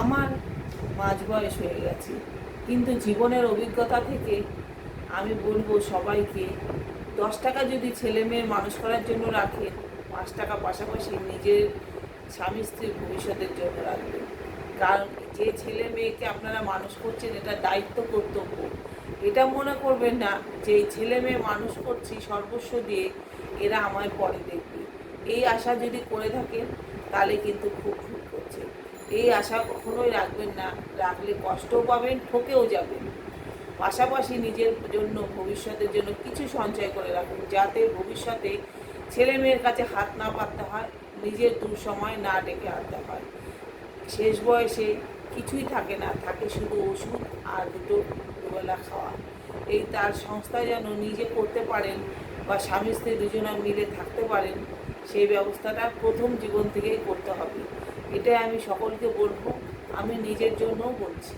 আমার মাঝ বয়স হয়ে গেছে, কিন্তু জীবনের অভিজ্ঞতা থেকে আমি বলবো সবাইকে, 10 টাকা যদি ছেলে মেয়ে মানুষ করার জন্য রাখেন, 5 টাকা পাশাপাশি নিজের স্বামী স্ত্রীর ভবিষ্যতের জন্য রাখবেন। কারণ যে ছেলে মেয়েকে আপনারা মানুষ করছেন, এটা দায়িত্ব কর্তব্য। এটা মনে করবেন না যে এই ছেলে মেয়ে মানুষ করছি সর্বস্ব দিয়ে, এরা আমায় পরে দেখবে। এই আশা যদি করে থাকেন তাহলে কিন্তু খুব ভুল করছে। এই আশা কখনোই রাখবেন না, রাখলে কষ্টও পাবেন, ঠকেও যাবেন। পাশাপাশি নিজের জন্য, ভবিষ্যতের জন্য কিছু সঞ্চয় করে রাখুন, যাতে ভবিষ্যতে ছেলে মেয়ের কাছে হাত না পাততে হয়, নিজের দুঃসময় না ডেকে আনতে হয়। শেষ বয়সে কিছুই থাকে না, থাকে শুধু ওষুধ আর দুবেলা খাওয়া। এই তার সংস্থা যেন নিজে করতে পারেন বা স্বামী স্ত্রী দুজনে মিলে থাকতে পারেন, সেই ব্যবস্থাটা প্রথম জীবন থেকেই করতে হবে। এটাই আমি সকলকে বলবো, আমি নিজের জন্যও বলছি।